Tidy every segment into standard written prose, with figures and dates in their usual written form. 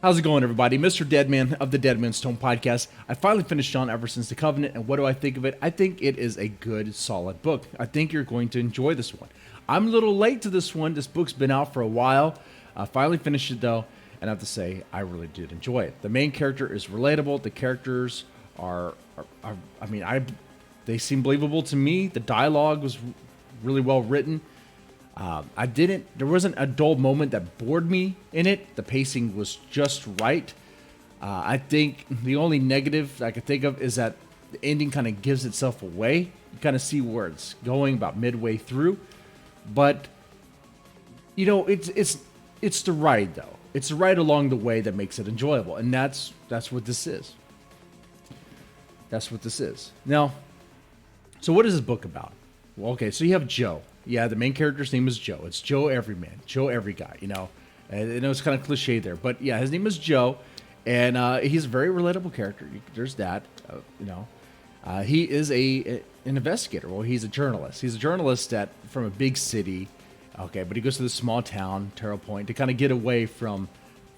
How's it going, everybody? Mr. Deadman of the Deadman Stone podcast. I finally finished John Everson's The Covenant, and what do I think of it? I think it is a good, solid book. I think you're going to enjoy this one. I'm a little late to this one. This book's been out for a while. I finally finished it, though, and I have to say, I really did enjoy it. The main character is relatable. The characters they seem believable to me. The dialogue was really well written. There wasn't a dull moment that bored me in it. The pacing was just right. I think the only negative I could think of is that the ending kind of gives itself away. You kind of see where it's going about midway through, but it's the ride though. It's the ride along the way that makes it enjoyable, and that's what this is. That's what this is. Now, so what is this book about? Well, okay, so you have Joe. Yeah, the main character's name is Joe. It's Joe Everyman, Joe Every Guy, I know it's kind of cliche there, but yeah, his name is Joe, and he's a very relatable character. There's that, he is an investigator. Well, he's a journalist. He's a journalist from a big city, okay, but he goes to this small town, Terrell Point, to kind of get away from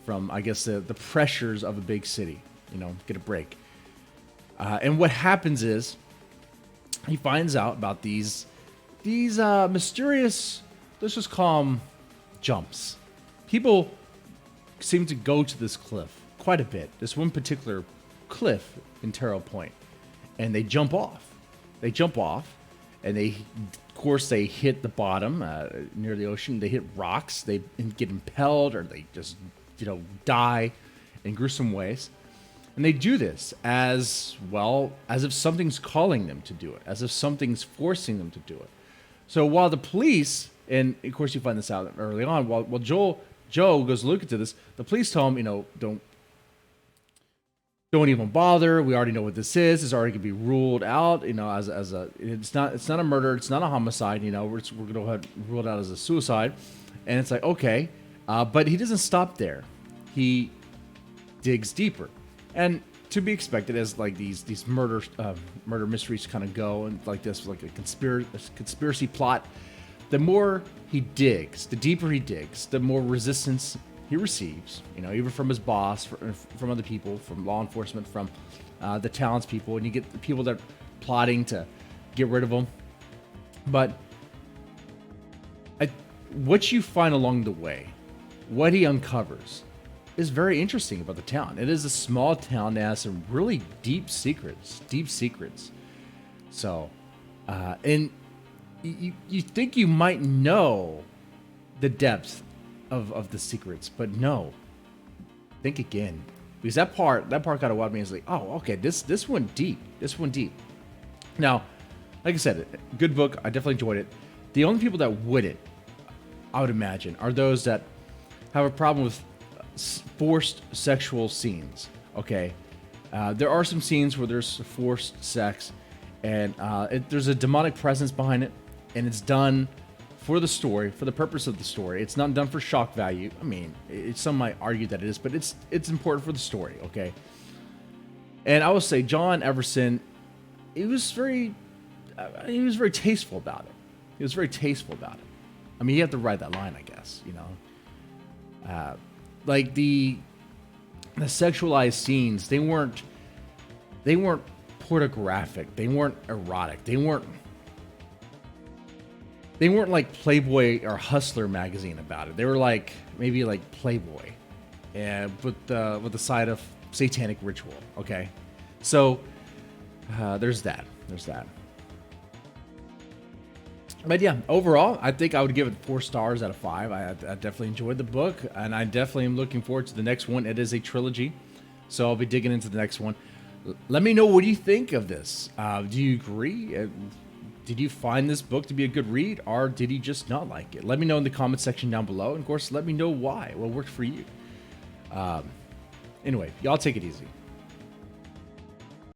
I guess the pressures of a big city, get a break. And what happens is he finds out about these mysterious, let's just call them jumps. People seem to go to this cliff quite a bit. This one particular cliff in Terrell Point, and they jump off. And of course, they hit the bottom near the ocean. They hit rocks. They get impelled, or they just die in gruesome ways. And they do this as if something's calling them to do it, as if something's forcing them to do it. So while the police, and of course you find this out early on, while Joe goes to look into this, the police tell him, don't even bother. We already know what this is. It's already gonna be ruled out, it's not a murder, it's not a homicide. We're gonna go ahead and rule it out as a suicide. And it's like, okay, but he doesn't stop there. He digs deeper, and to be expected as like these murder mysteries kind of go, and like this, like a conspiracy plot. The more he digs, the deeper he digs, the more resistance he receives. Even from his boss, from other people, from law enforcement, from the townspeople, and you get the people that are plotting to get rid of him. But what you find along the way, what he uncovers, is very interesting about the town. It is a small town that has some really deep secrets. So, and you think you might know the depth of the secrets, but no. Think again, because that part kind of wild me. It's like, oh, okay, this went deep. Now, like I said, good book. I definitely enjoyed it. The only people that wouldn't, I would imagine, are those that have a problem with forced sexual scenes. Okay, there are some scenes where there's forced sex, and there's a demonic presence behind it, and it's done for the story, for the purpose of the story. It's not done for shock value. I mean, some might argue that it is, but it's important for the story. Okay, and I would say John Everson, he was very tasteful about it. I mean, you have to ride that line, I guess. Like the sexualized scenes, they weren't pornographic, they weren't erotic, they weren't like Playboy or Hustler magazine about it. They were like maybe like Playboy, and with the side of satanic ritual. Okay, so there's that. But yeah, overall, I think I would give it 4 stars out of 5. I definitely enjoyed the book, and I definitely am looking forward to the next one. It is a trilogy, so I'll be digging into the next one. Let me know, what do you think of this? Do you agree? Did you find this book to be a good read, or did you just not like it? Let me know in the comment section down below, and of course, let me know why. What worked for you? Anyway, y'all take it easy.